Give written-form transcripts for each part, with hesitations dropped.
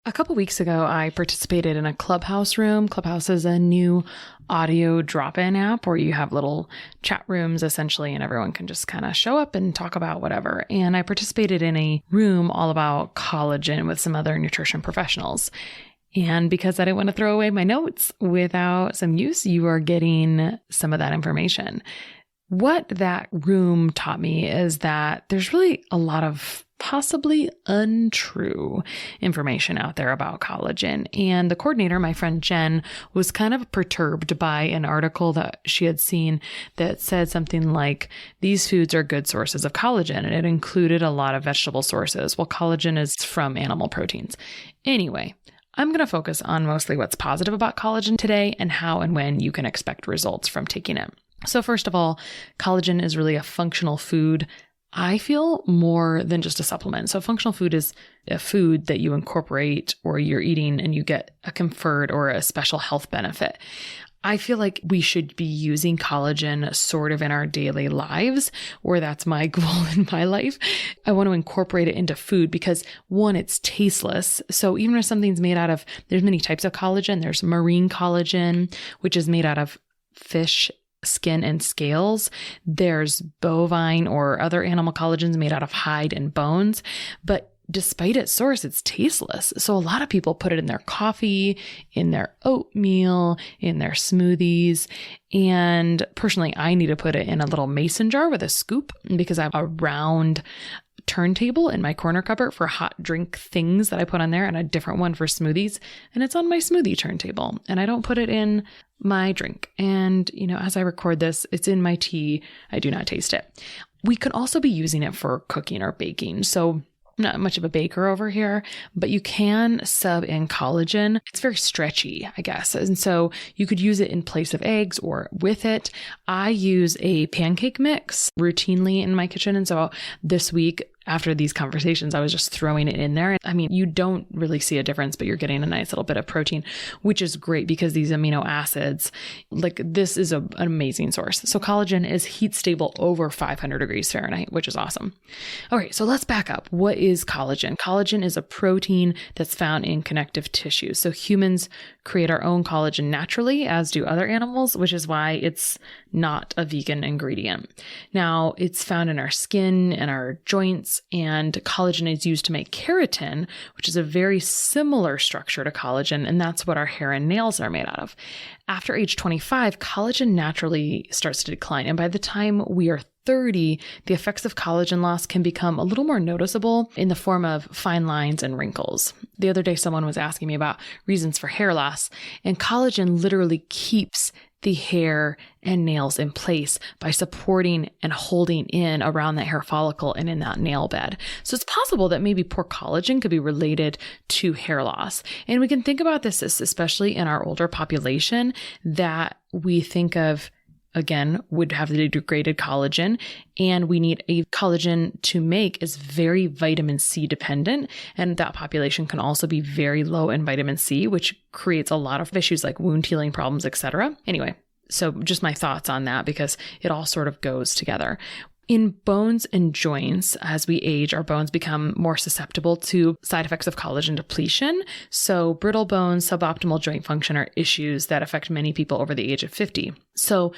A couple weeks ago, I participated in a Clubhouse room. Clubhouse is a new audio drop-in app where you have little chat rooms essentially, and everyone can just kind of show up and talk about whatever. And I participated in a room all about collagen with some other nutrition professionals. And because I didn't want to throw away my notes without some use, you are getting some of that information. What that room taught me is that there's really a lot of possibly untrue information out there about collagen. And the coordinator, my friend Jen, was kind of perturbed by an article that she had seen that said something like, these foods are good sources of collagen. And it included a lot of vegetable sources, while collagen is from animal proteins. Anyway, I'm going to focus on mostly what's positive about collagen today and how and when you can expect results from taking it. So first of all, collagen is really a functional food. I feel more than just a supplement. So functional food is a food that you incorporate or you're eating and you get a conferred or a special health benefit. I feel like we should be using collagen sort of in our daily lives, or that's my goal in my life. I want to incorporate it into food because one, it's tasteless. So even if something's made out of, there's many types of collagen. There's marine collagen, which is made out of fish skin and scales. There's bovine or other animal collagens made out of hide and bones. But despite its source, it's tasteless. So a lot of people put it in their coffee, in their oatmeal, in their smoothies. And personally, I need to put it in a little mason jar with a scoop because I have a round turntable in my corner cupboard for hot drink things that I put on there and a different one for smoothies. And it's on my smoothie turntable and I don't put it in my drink. And, as I record this, it's in my tea. I do not taste it. We could also be using it for cooking or baking. So I'm not much of a baker over here, but you can sub in collagen. It's very stretchy, I guess. And so you could use it in place of eggs or with it. I use a pancake mix routinely in my kitchen. And so this week, after these conversations, I was just throwing it in there. I mean, you don't really see a difference, but you're getting a nice little bit of protein, which is great because these amino acids, this is an amazing source. So collagen is heat stable over 500 degrees Fahrenheit, which is awesome. Okay, so let's back up. What is collagen? Collagen is a protein that's found in connective tissue. So humans create our own collagen naturally, as do other animals, which is why it's not a vegan ingredient. Now, it's found in our skin and our joints, and collagen is used to make keratin, which is a very similar structure to collagen, and that's what our hair and nails are made out of. After age 25, collagen naturally starts to decline, and by the time we are 30, the effects of collagen loss can become a little more noticeable in the form of fine lines and wrinkles. The other day, someone was asking me about reasons for hair loss, and collagen literally keeps the hair and nails in place by supporting and holding in around that hair follicle and in that nail bed. So it's possible that maybe poor collagen could be related to hair loss. And we can think about this especially in our older population that we think of, again, would have the degraded collagen, and we need a collagen to make is very vitamin C dependent. And that population can also be very low in vitamin C, which creates a lot of issues like wound healing problems, etc. Anyway, so just my thoughts on that because it all sort of goes together. In bones and joints, as we age, our bones become more susceptible to side effects of collagen depletion. So brittle bones, suboptimal joint function are issues that affect many people over the age of 50. So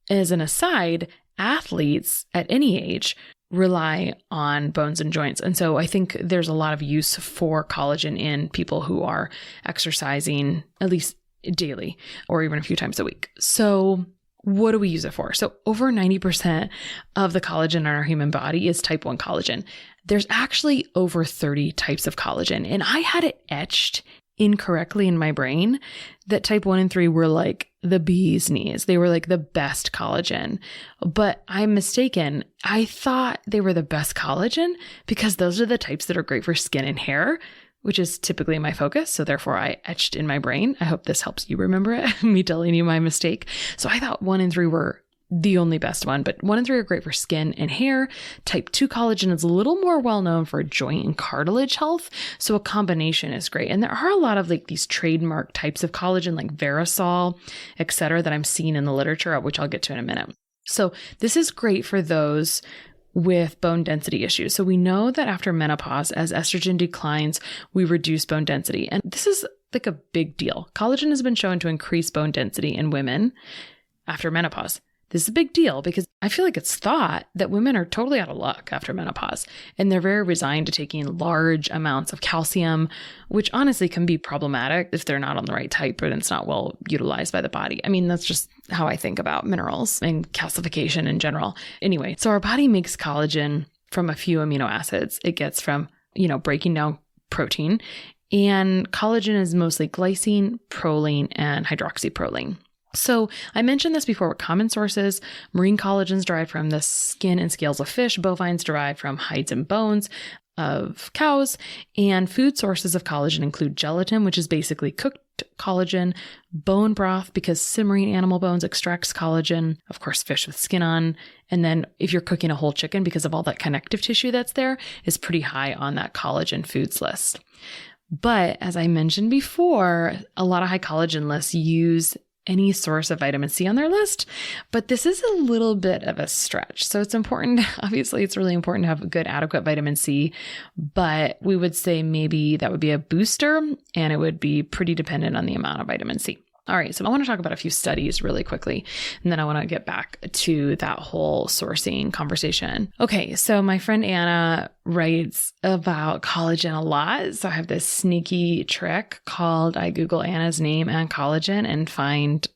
as an aside, athletes at any age rely on bones and joints. And so I think there's a lot of use for collagen in people who are exercising at least daily or even a few times a week. So what do we use it for? So over 90% of the collagen in our human body is type 1 collagen. There's actually over 30 types of collagen, and I had it etched incorrectly in my brain that type 1 and 3 were like the bee's knees. They were like the best collagen, but I'm mistaken. I thought they were the best collagen because those are the types that are great for skin and hair, which is typically my focus. So therefore I etched in my brain. I hope this helps you remember it, me telling you my mistake. So I thought 1 and 3 were the only best one, but 1 and 3 are great for skin and hair. Type 2 collagen is a little more well known for joint and cartilage health. So a combination is great. And there are a lot of these trademark types of collagen like Verisol, etc., that I'm seeing in the literature, which I'll get to in a minute. So this is great for those with bone density issues. So we know that after menopause, as estrogen declines, we reduce bone density. And this is like a big deal. Collagen has been shown to increase bone density in women after menopause. This is a big deal because I feel like it's thought that women are totally out of luck after menopause, and they're very resigned to taking large amounts of calcium, which honestly can be problematic if they're not on the right type and it's not well utilized by the body. I mean, that's just how I think about minerals and calcification in general. Anyway, so our body makes collagen from a few amino acids. It gets from, breaking down protein, and collagen is mostly glycine, proline, and hydroxyproline. So I mentioned this before with common sources. Marine collagens derived from the skin and scales of fish, bovines derived from hides and bones of cows, and food sources of collagen include gelatin, which is basically cooked collagen, bone broth because simmering animal bones extracts collagen, of course, fish with skin on, and then if you're cooking a whole chicken, because of all that connective tissue that's there, is pretty high on that collagen foods list. But as I mentioned before, a lot of high collagen lists use any source of vitamin C on their list, but this is a little bit of a stretch. So it's important, obviously it's really important to have a good adequate vitamin C, but we would say maybe that would be a booster and it would be pretty dependent on the amount of vitamin C. All right, so I want to talk about a few studies really quickly, and then I want to get back to that whole sourcing conversation. Okay, so my friend Anna writes about collagen a lot. So I have this sneaky trick called I Google Anna's name and collagen and find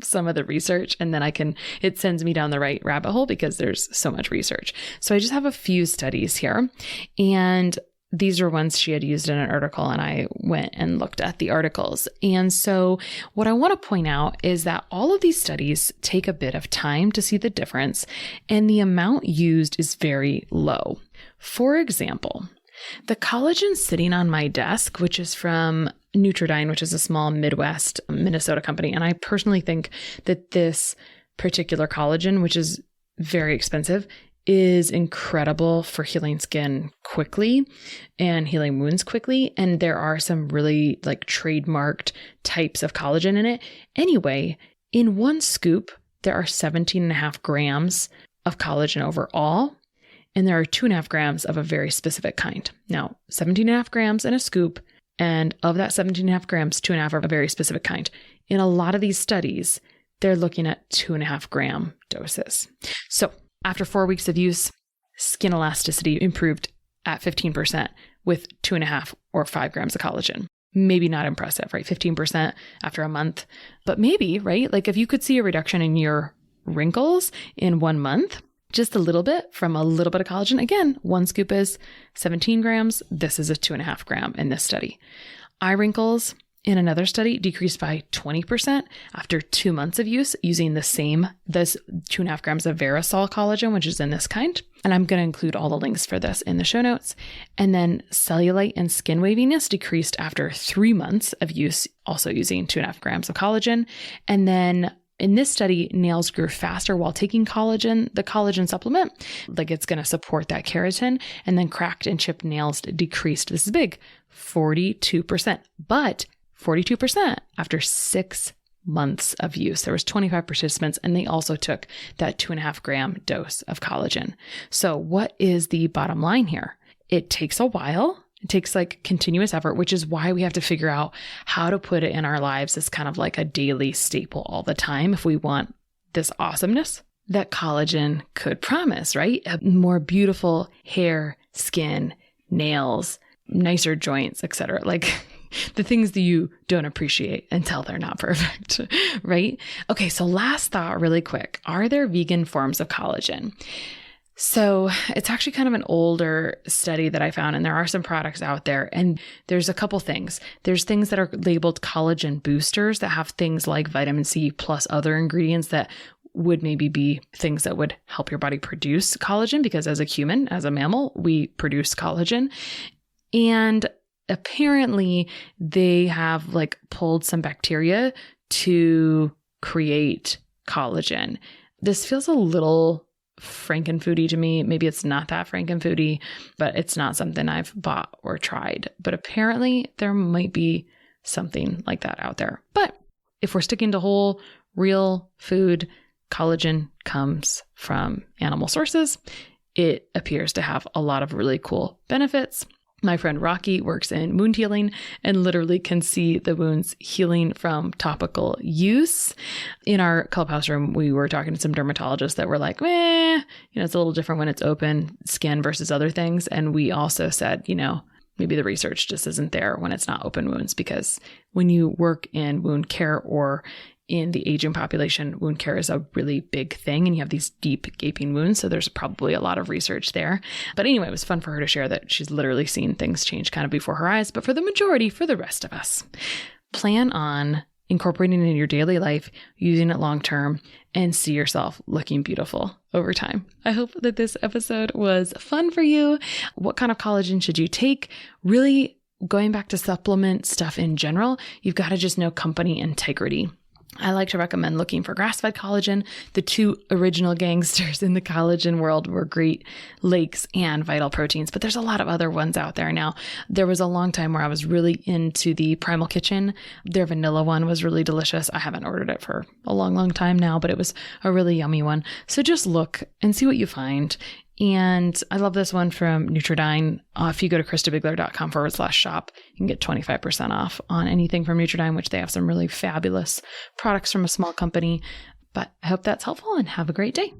some of the research, and then it sends me down the right rabbit hole because there's so much research. So I just have a few studies here, and these are ones she had used in an article, and I went and looked at the articles. And so what I want to point out is that all of these studies take a bit of time to see the difference, and the amount used is very low. For example, the collagen sitting on my desk, which is from Nutridyne, which is a small Midwest Minnesota company. And I personally think that this particular collagen, which is very expensive, is incredible for healing skin quickly and healing wounds quickly. And there are some really trademarked types of collagen in it. Anyway, in one scoop, there are 17.5 grams of collagen overall, and there are 2.5 grams of a very specific kind. Now, 17.5 grams in a scoop, and of that 17.5 grams, 2.5 are a very specific kind. In a lot of these studies, they're looking at 2.5 gram doses. So after 4 weeks of use, skin elasticity improved at 15% with 2.5 or 5 grams of collagen. Maybe not impressive, right? 15% after a month, but maybe, right? If you could see a reduction in your wrinkles in 1 month, just a little bit from a little bit of collagen. Again, one scoop is 17 grams. This is a 2.5 gram in this study. Eye wrinkles in another study decreased by 20% after 2 months of use using this 2.5 grams of Verisol collagen, which is in this kind. And I'm going to include all the links for this in the show notes. And then cellulite and skin waviness decreased after 3 months of use, also using 2.5 grams of collagen. And then in this study, nails grew faster while taking collagen, the collagen supplement, it's going to support that keratin. And then cracked and chipped nails decreased. This is big, 42%, but 42% after 6 months of use. There was 25 participants, and they also took that 2.5 gram dose of collagen. So what is the bottom line here? It takes a while. It takes continuous effort, which is why we have to figure out how to put it in our lives as kind of a daily staple all the time if we want this awesomeness that collagen could promise, right? A more beautiful hair, skin, nails, nicer joints, etc. The things that you don't appreciate until they're not perfect, right? Okay, so last thought really quick. Are there vegan forms of collagen? So it's actually kind of an older study that I found, and there are some products out there, and there's a couple things. There's things that are labeled collagen boosters that have things like vitamin C plus other ingredients that would maybe be things that would help your body produce collagen, because as a human, as a mammal, we produce collagen. And apparently they have pulled some bacteria to create collagen. This feels a little frankenfoody to me. Maybe it's not that frankenfoody, but it's not something I've bought or tried. But apparently there might be something like that out there. But if we're sticking to whole, real food, collagen comes from animal sources. it appears to have a lot of really cool benefits. My friend Rocky works in wound healing and literally can see the wounds healing from topical use. In our clubhouse room, we were talking to some dermatologists that were like, it's a little different when it's open skin versus other things. And we also said, maybe the research just isn't there when it's not open wounds, because when you work in wound care or in the aging population, wound care is a really big thing, and you have these deep gaping wounds. So there's probably a lot of research there. But anyway, it was fun for her to share that she's literally seen things change kind of before her eyes. But for the majority, for the rest of us, plan on incorporating it in your daily life, using it long term, and see yourself looking beautiful over time. I hope that this episode was fun for you. What kind of collagen should you take? Really, going back to supplement stuff in general, you've got to just know company integrity. I like to recommend looking for grass-fed collagen. The two original gangsters in the collagen world were Great Lakes and Vital Proteins, but there's a lot of other ones out there now. There was a long time where I was really into the Primal Kitchen. Their vanilla one was really delicious. I haven't ordered it for a long, long time now, but it was a really yummy one. So just look and see what you find. And I love this one from Nutridyne. If you go to christabiegler.com/shop, you can get 25% off on anything from Nutridyne, which they have some really fabulous products from a small company. But I hope that's helpful and have a great day.